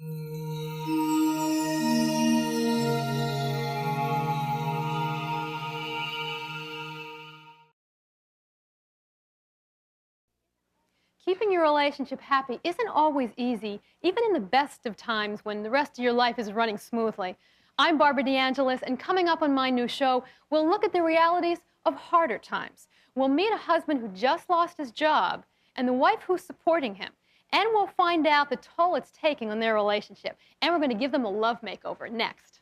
Keeping your relationship happy isn't always easy, even in the best of times when the rest of your life is running smoothly. I'm Barbara De Angelis, and coming up on my new show, we'll look at the realities of harder times. We'll meet a husband who just lost his job and the wife who's supporting him. And we'll find out the toll it's taking on their relationship. And we're going to give them a love makeover next.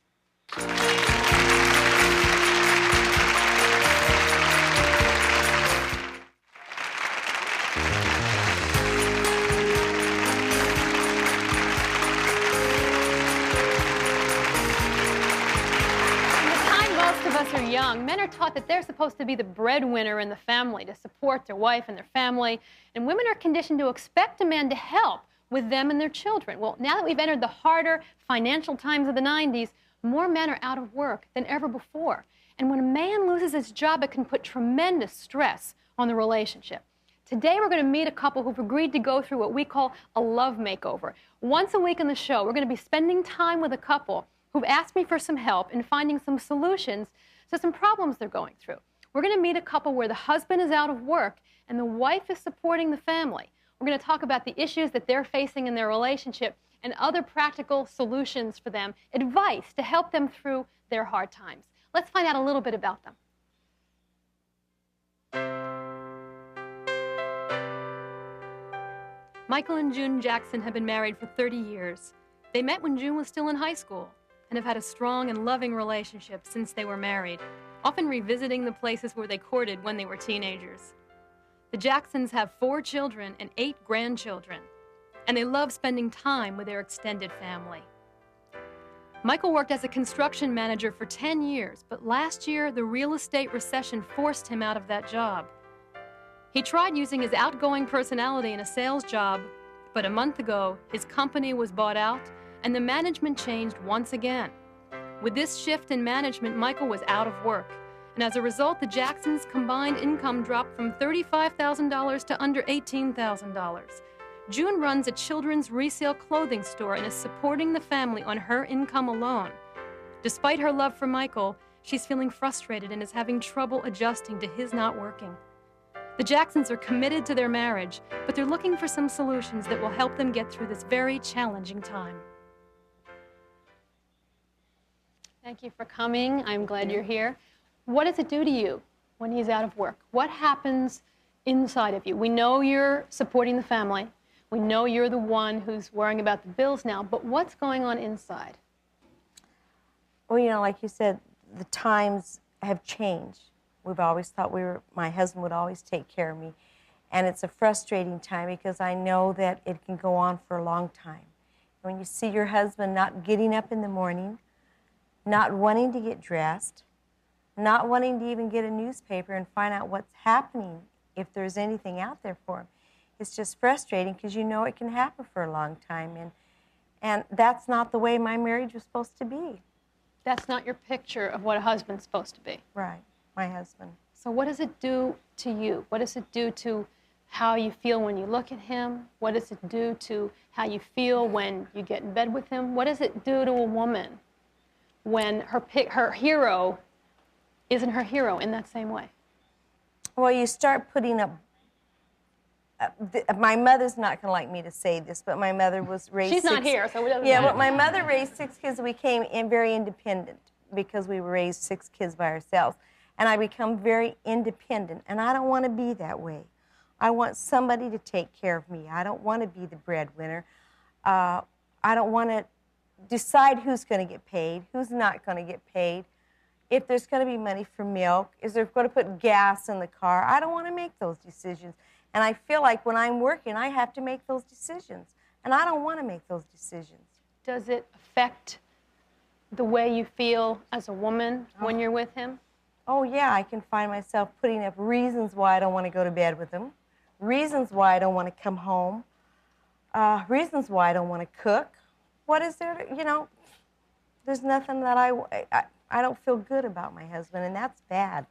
Are young, men are taught that they're supposed to be the breadwinner in the family, to support their wife and their family, and women are conditioned to expect a man to help with them and their children. Well, now that we've entered the harder financial times of the 90s, more men are out of work than ever before. And when a man loses his job, it can put tremendous stress on the relationship. Today, we're going to meet a couple who've agreed to go through what we call a love makeover. Once a week on the show, we're going to be spending time with a couple who've asked me for some help in finding some solutions to some problems they're going through. We're going to meet a couple where the husband is out of work and the wife is supporting the family. We're going to talk about the issues that they're facing in their relationship and other practical solutions for them, advice to help them through their hard times. Let's find out a little bit about them. Michael and Joon Jackson have been married for 30 years. They met when Joon was still in high school and have had a strong and loving relationship since they were married, often revisiting the places where they courted when they were teenagers. The Jacksons have 4 children and 8 grandchildren, and they love spending time with their extended family. Michael worked as a construction manager for 10 years, but last year the real estate recession forced him out of that job. He tried using his outgoing personality in a sales job, but a month ago his company was bought out and the management changed once again. With this shift in management, Michael was out of work, and as a result, the Jacksons' combined income dropped from $35,000 to under $18,000. Joon runs a children's resale clothing store and is supporting the family on her income alone. Despite her love for Michael, she's feeling frustrated and is having trouble adjusting to his not working. The Jacksons are committed to their marriage, but they're looking for some solutions that will help them get through this very challenging time. Thank you for coming. I'm glad you're here. What does it do to you when he's out of work? What happens inside of you? We know you're supporting the family. We know you're the one who's worrying about the bills now, but what's going on inside? Well, you know, like you said, the times have changed. We've always thought my husband would always take care of me. And it's a frustrating time because I know that it can go on for a long time. When you see your husband not getting up in the morning, not wanting to get dressed, not wanting to even get a newspaper and find out what's happening, if there's anything out there for him. It's just frustrating because you know it can happen for a long time. And that's not the way my marriage was supposed to be. That's not your picture of what a husband's supposed to be. Right, my husband. So what does it do to you? What does it do to how you feel when you look at him? What does it do to how you feel when you get in bed with him? What does it do to a woman when her hero isn't her hero in that same way? Well, you start putting up... my mother's not going to like me to say this, but my mother was raised... She's not here, so it doesn't Yeah, matter. but my mother raised 6 kids. We became very independent because we were raised 6 kids by ourselves. And I become very independent, and I don't want to be that way. I want somebody to take care of me. I don't want to be the breadwinner. I don't want to decide who's going to get paid, who's not going to get paid, if there's going to be money for milk, is there going to put gas in the car. I don't want to make those decisions. And I feel like when I'm working, I have to make those decisions. And I don't want to make those decisions. Does it affect the way you feel as a woman when you're with him? Oh, yeah, I can find myself putting up reasons why I don't want to go to bed with him, reasons why I don't want to come home, reasons why I don't want to cook. What is there to, you know, there's nothing that I don't feel good about my husband, and that's bad.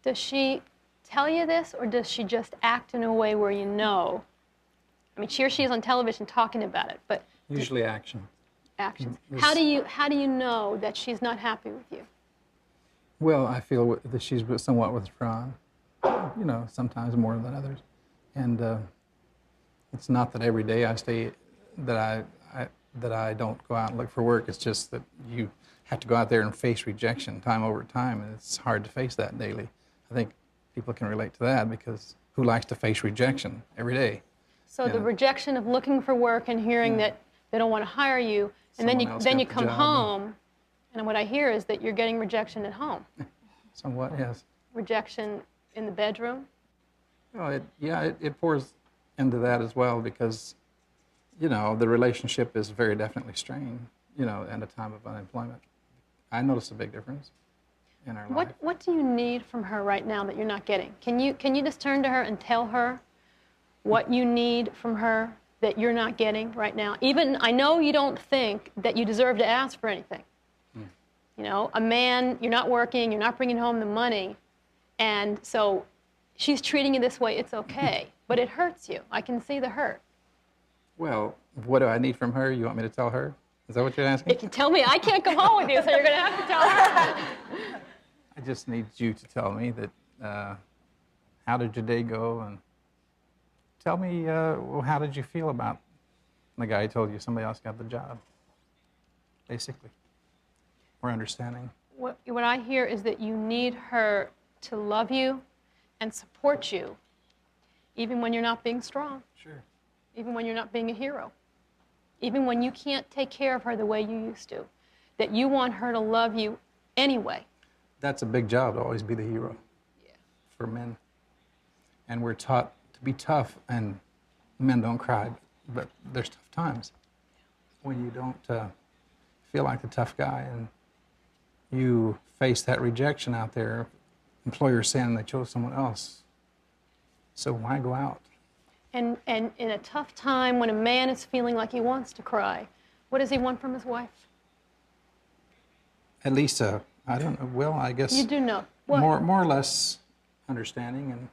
Does she tell you this, or does she just act in a way where you know? I mean, here she is on television talking about it, but Usually action. actions. This- How do you know that she's not happy with you? Well, I feel that she's somewhat withdrawn, you know, sometimes more than others. And it's not that every day I stay, that I don't go out and look for work. It's just that you have to go out there and face rejection time over time, and it's hard to face that daily. I think people can relate to that, because who likes to face rejection every day? So the rejection of looking for work and hearing that they don't want to hire you, and then you come home, and what I hear is that you're getting rejection at home. Somewhat, yes. Rejection in the bedroom. Well, it pours into that as well, because, you know, the relationship is very definitely strained, you know, at a time of unemployment. I notice a big difference in our life. What do you need from her right now that you're not getting? Can you just turn to her and tell her what you need from her that you're not getting right now? Even, I know you don't think that you deserve to ask for anything. You know, a man, you're not working, you're not bringing home the money, and so she's treating you this way, it's okay, but it hurts you. I can see the hurt. Well, what do I need from her? You want me to tell her? Is that what you're asking? If you tell me, I can't come home with you, so you're going to have to tell her. I just need you to tell me that, how did your day go? And tell me, well, how did you feel about the guy who told you somebody else got the job? Basically. We're understanding. What I hear is that you need her to love you and support you, even when you're not being strong. Sure. Even when you're not being a hero. Even when you can't take care of her the way you used to. That you want her to love you anyway. That's a big job, to always be the hero. Yeah. For men. And we're taught to be tough, and men don't cry, but there's tough times when you don't feel like the tough guy, and you face that rejection out there. Employers saying they chose someone else. So why go out? And in a tough time, when a man is feeling like he wants to cry, what does he want from his wife? At least, I don't know, well, I guess... You do know. What? More or less understanding and...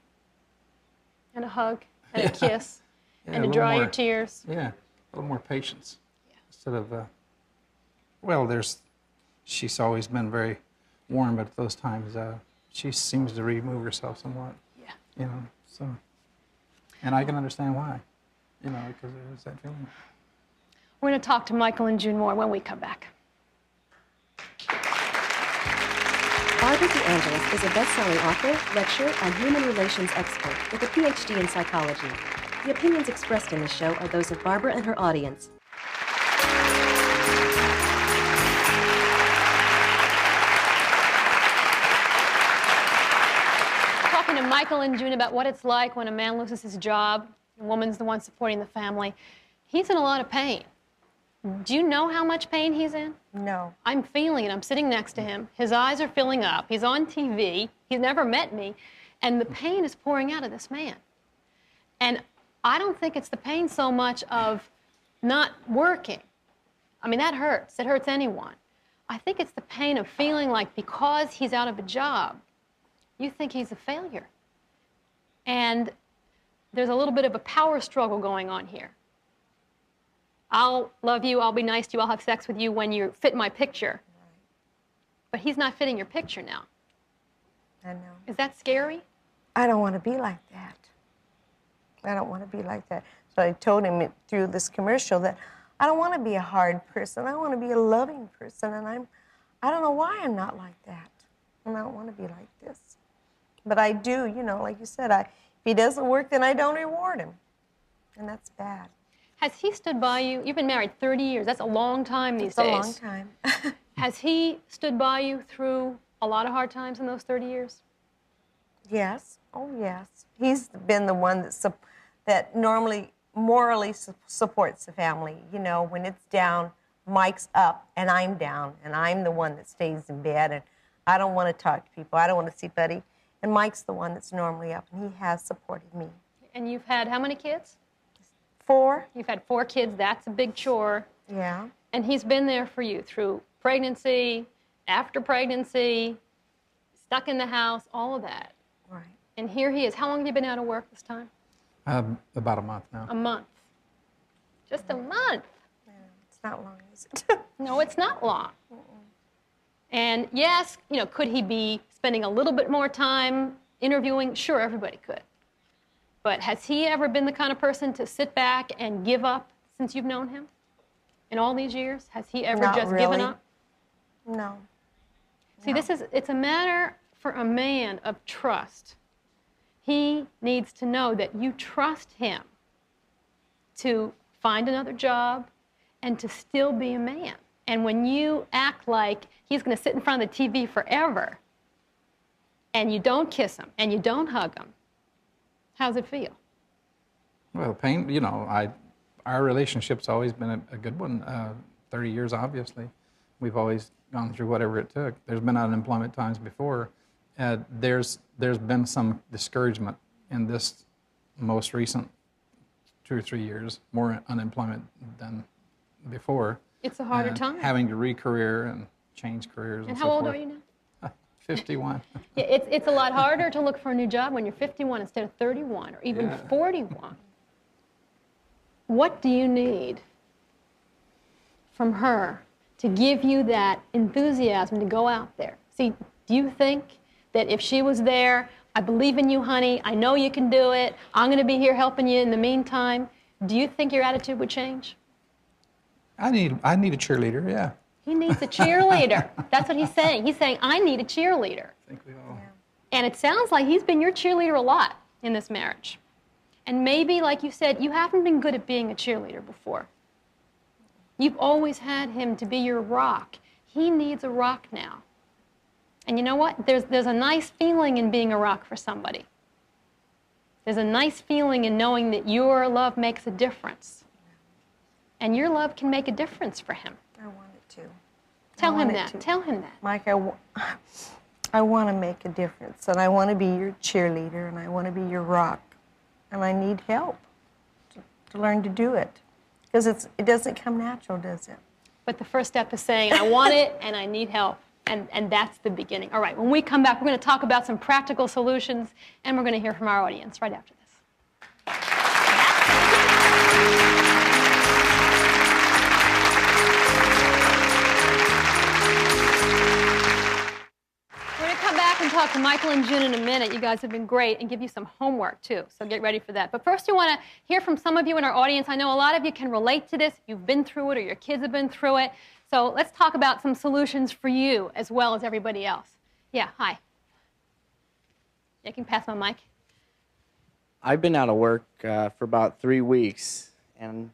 And a hug, and a kiss, Yeah, and to a dry little your more, tears. Yeah, a little more patience. Yeah. Instead of, well, she's always been very warm, but at those times, she seems to remove herself somewhat. Yeah. You know, so... And I can understand why, you know, because there's that feeling. We're going to talk to Michael and Joon more when we come back. Barbara De Angelis is a best-selling author, lecturer, and human relations expert with a PhD in psychology. The opinions expressed in this show are those of Barbara and her audience. Talking to Michael and Joon about what it's like when a man loses his job, a woman's the one supporting the family. He's in a lot of pain. Do you know how much pain he's in? No. I'm feeling it. I'm sitting next to him. His eyes are filling up. He's on TV. He's never met me. And the pain is pouring out of this man. And I don't think it's the pain so much of not working. I mean, that hurts. It hurts anyone. I think it's the pain of feeling like because he's out of a job, you think he's a failure. And there's a little bit of a power struggle going on here. I'll love you, I'll be nice to you, I'll have sex with you when you fit my picture. But he's not fitting your picture now. I know. Is that scary? I don't want to be like that. I don't want to be like that. So I told him through this commercial that I don't want to be a hard person. I want to be a loving person, and I don't know why I'm not like that. And I don't want to be like this. But I do, you know, like you said, if he doesn't work, then I don't reward him. And that's bad. Has he stood by you? You've been married 30 years. That's a long time these days. It's a long time. Has he stood by you through a lot of hard times in those 30 years? Yes. Oh, yes. He's been the one that normally morally supports the family. You know, when it's down, Mike's up, and I'm down, and I'm the one that stays in bed, and I don't want to talk to people. I don't want to see Buddy. And Mike's the one that's normally up, and he has supported me. And you've had how many kids? 4. You've had 4 kids. That's a big chore. Yeah. And he's been there for you through pregnancy, after pregnancy, stuck in the house, all of that. Right. And here he is. How long have you been out of work this time? About a month now. A month. Just a month. Yeah, it's not long, is it? No, it's not long. And yes, could he be spending a little bit more time interviewing? Sure, everybody could. But has he ever been the kind of person to sit back and give up since you've known him? In all these years? Has he ever Not just really. given up? No. See, it's a matter for a man of trust. He needs to know that you trust him to find another job and to still be a man. And when you act like he's going to sit in front of the TV forever and you don't kiss him and you don't hug him, how's it feel? Well, pain, our relationship's always been a good one. 30 years, obviously. We've always gone through whatever it took. There's been unemployment times before. There's been some discouragement in this most recent 2 or 3 years, more unemployment than before. It's a harder time. Having to re-career and change careers and so forth. how old are you now? 51. Yeah, it's a lot harder to look for a new job when you're 51 instead of 31 or even 41. What do you need from her to give you that enthusiasm to go out there? See, do you think that if she was there, I believe in you, honey, I know you can do it, I'm going to be here helping you in the meantime, do you think your attitude would change? I need a cheerleader, yeah. He needs a cheerleader. That's what he's saying. He's saying, I need a cheerleader. I think we all. And it sounds like he's been your cheerleader a lot in this marriage. And maybe, like you said, you haven't been good at being a cheerleader before. You've always had him to be your rock. He needs a rock now. And you know what? There's a nice feeling in being a rock for somebody. There's a nice feeling in knowing that your love makes a difference. And your love can make a difference for him. I want it to. Tell him that. Tell him that. Mike, I want to make a difference, and I want to be your cheerleader, and I want to be your rock, and I need help to learn to do it. Because it doesn't come natural, does it? But the first step is saying, I want it, and I need help. And that's the beginning. All right, when we come back, we're going to talk about some practical solutions, and we're going to hear from our audience right after this. We're going to come back and talk to Michael and Joon in a minute. You guys have been great, and give you some homework, too, so get ready for that. But first, we want to hear from some of you in our audience. I know a lot of you can relate to this. You've been through it, or your kids have been through it. So let's talk about some solutions for you as well as everybody else. Yeah, hi. You can pass my mic. I've been out of work for about 3 weeks, and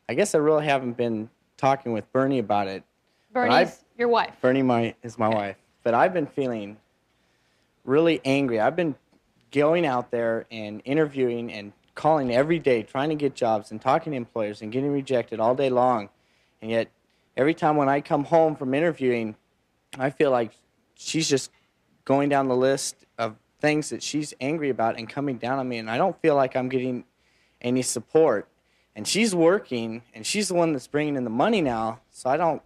I guess I really haven't been talking with Bernie about it. Bernie's your wife. Bernie is my wife. But I've been feeling really angry. I've been going out there and interviewing and calling every day, trying to get jobs and talking to employers and getting rejected all day long, and yet every time when I come home from interviewing, I feel like she's just going down the list of things that she's angry about and coming down on me, and I don't feel like I'm getting any support. And she's working, and she's the one that's bringing in the money now, so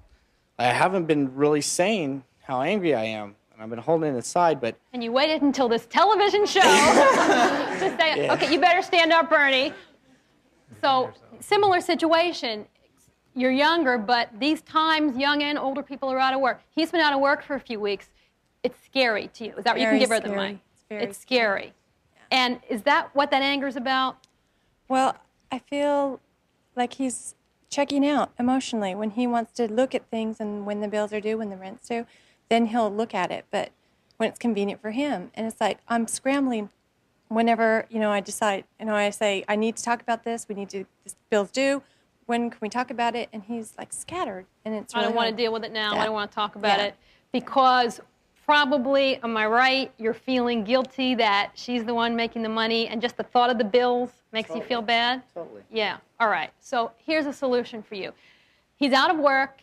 I haven't been really saying how angry I am, and I've been holding it aside, but... And you waited until this television show to say, okay, you better stand up, Bernie. So, similar situation. You're younger, but these times, young and older people are out of work. He's been out of work for a few weeks. It's scary to you. Is that what you can give her the mic? It's scary. Yeah. And is that what that anger is about? Well, I feel like he's checking out emotionally. When he wants to look at things and when the bills are due, when the rent's due, then he'll look at it. But when it's convenient for him, and it's like I'm scrambling whenever, I decide, I say, I need to talk about this. This bill's due. When can we talk about it? And he's like scattered, and it's really I don't want hard. to deal with it now. I don't want to talk about it because probably, am I right, you're feeling guilty that she's the one making the money, and just the thought of the bills makes you feel bad? Totally. Yeah. All right. So here's a solution for you. He's out of work.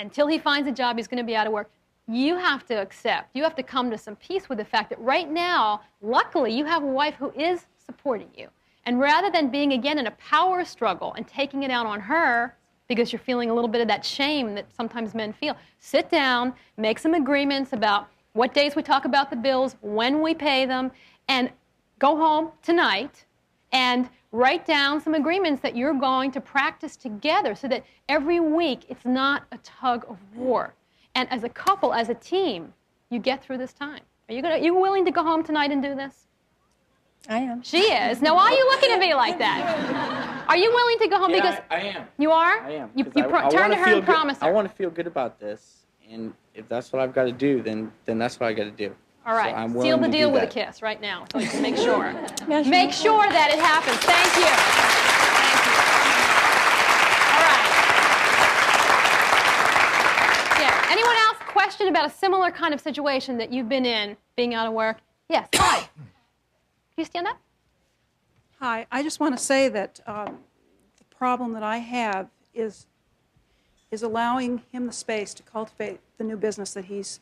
Until he finds a job, he's going to be out of work. You have to accept. You have to come to some peace with the fact that right now, luckily, you have a wife who is supporting you. And rather than being, again, in a power struggle and taking it out on her because you're feeling a little bit of that shame that sometimes men feel, sit down, make some agreements about what days we talk about the bills, when we pay them, and go home tonight and write down some agreements that you're going to practice together so that every week it's not a tug of war. And as a couple, as a team, you get through this time. Are you willing to go home tonight and do this? I am. She is. Now, why are you looking at me like that? Are you willing to go home? Yeah, because I am. You are? I am. You 'Cause turn to her and good. promise her. I want to feel good about this, and if that's what I've got to do, then that's what I got to do. All right. So I'm Seal willing the to deal do with a that. kiss right now so you can make sure. Yeah, sure. Make sure that it happens. Thank you. Thank you. All right. Yeah. Anyone else question about a similar kind of situation that you've been in, being out of work? Yes. Hi. Can you stand up? Hi, I just want to say that the problem that I have is allowing him the space to cultivate the new business that he's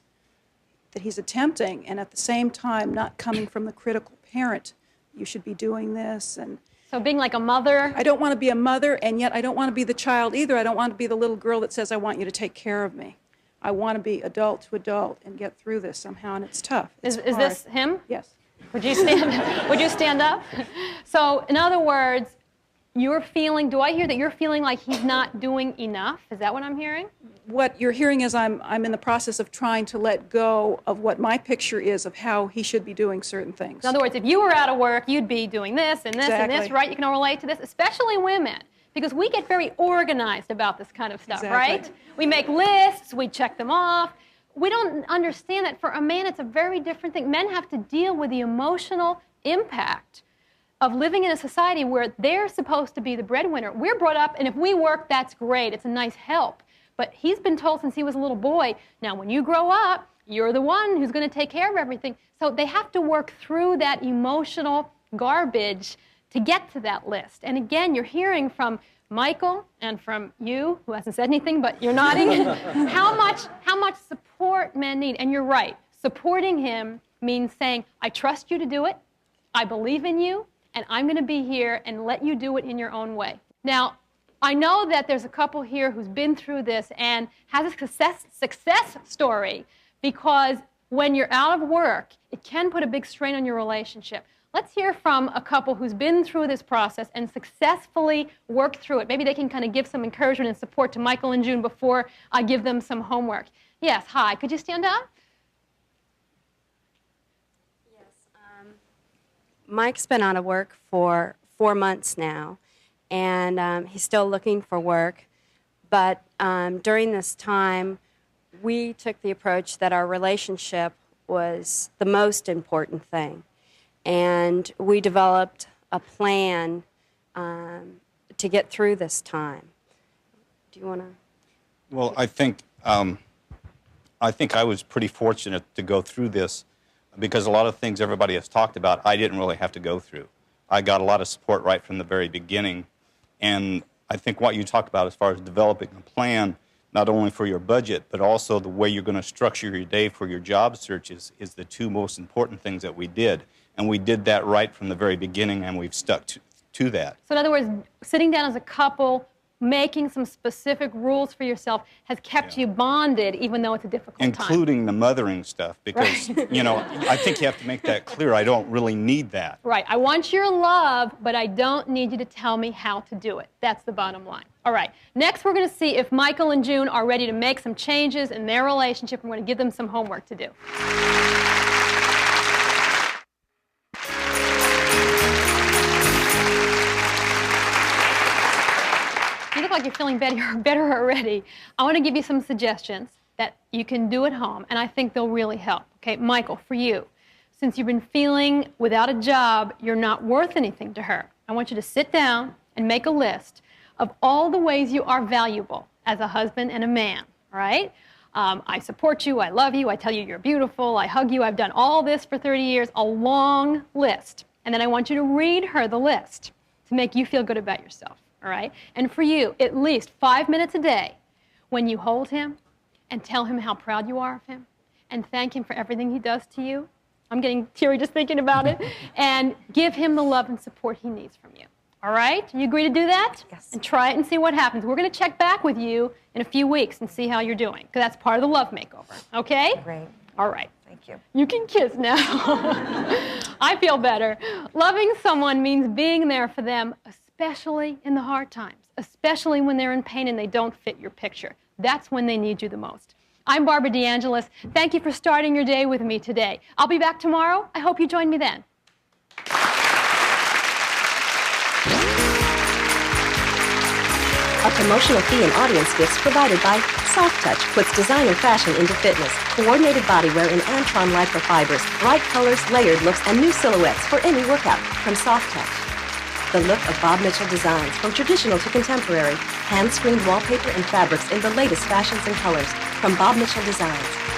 attempting, and at the same time not coming from the critical parent. You should be doing this, and So being like a mother. I don't want to be a mother, and yet I don't want to be the child either. I don't want to be the little girl that says, I want you to take care of me. I want to be adult to adult and get through this somehow, and it's tough. It's Is this him? Yes. Would you stand up? So, in other words, you're feeling, do I hear that you're feeling like he's not doing enough? Is that what I'm hearing? What you're hearing is I'm in the process of trying to let go of what my picture is of how he should be doing certain things. In other words, if you were out of work, you'd be doing this and this and this, Exactly. right? You can all relate to this, especially women, because we get very organized about this kind of stuff, Exactly. right? We make lists, we check them off. We don't understand that for a man, it's a very different thing. Men have to deal with the emotional impact of living in a society where they're supposed to be the breadwinner. We're brought up, and if we work, that's great. It's a nice help. But he's been told since he was a little boy, now when you grow up, you're the one who's going to take care of everything. So they have to work through that emotional garbage to get to that list. And again, you're hearing from Michael and from you, who hasn't said anything, but you're nodding, how much support men need. And you're right. Supporting him means saying, I trust you to do it, I believe in you, and I'm going to be here and let you do it in your own way. Now, I know that there's a couple here who's been through this and has a success story, because when you're out of work, it can put a big strain on your relationship. Let's hear from a couple who's been through this process and successfully worked through it. Maybe they can kind of give some encouragement and support to Michael and Joon before I give them some homework. Yes, hi. Could you stand up? Mike's been out of work for 4 months now, and he's still looking for work. But during this time, we took the approach that our relationship was the most important thing. And we developed a plan to get through this time. Do you want to? Well, I think I was pretty fortunate to go through this, because a lot of things everybody has talked about, I didn't really have to go through. I got a lot of support right from the very beginning. And I think what you talked about as far as developing a plan, not only for your budget, but also the way you're going to structure your day for your job searches, is the two most important things that we did. And we did that right from the very beginning, and we've stuck to that. So in other words, sitting down as a couple, making some specific rules for yourself has kept you bonded, even though it's a difficult time. Including the mothering stuff, because, you know, I think you have to make that clear. I don't really need that. Right. I want your love, but I don't need you to tell me how to do it. That's the bottom line. All right. Next, we're going to see if Michael and Joon are ready to make some changes in their relationship. I'm going to give them some homework to do. You look like you're feeling better already. I want to give you some suggestions that you can do at home, and I think they'll really help. Okay, Michael, for you, since you've been feeling without a job, you're not worth anything to her. I want you to sit down and make a list of all the ways you are valuable as a husband and a man, all right? I support you, I love you, I tell you you're beautiful, I hug you, I've done all this for 30 years, a long list. And then I want you to read her the list to make you feel good about yourself. All right? And for you, at least 5 minutes a day, when you hold him and tell him how proud you are of him and thank him for everything he does to you. I'm getting teary just thinking about it. And give him the love and support he needs from you. All right? You agree to do that? Yes. And try it and see what happens. We're going to check back with you in a few weeks and see how you're doing, because that's part of the love makeover. Okay? Great. All right. Thank Thank you. You can kiss now. I feel better. Loving someone means being there for them, especially in the hard times, especially when they're in pain and they don't fit your picture. That's when they need you the most. I'm Barbara De Angelis. Thank you for starting your day with me today. I'll be back tomorrow. I hope you join me then. A promotional fee and audience gifts provided by Soft Touch puts design and fashion into fitness. Coordinated bodywear in Antron microfibers, bright colors, layered looks, and new silhouettes for any workout from Soft Touch. The look of Bob Mitchell designs, from traditional to contemporary. Hand-screened wallpaper and fabrics in the latest fashions and colors from Bob Mitchell Designs.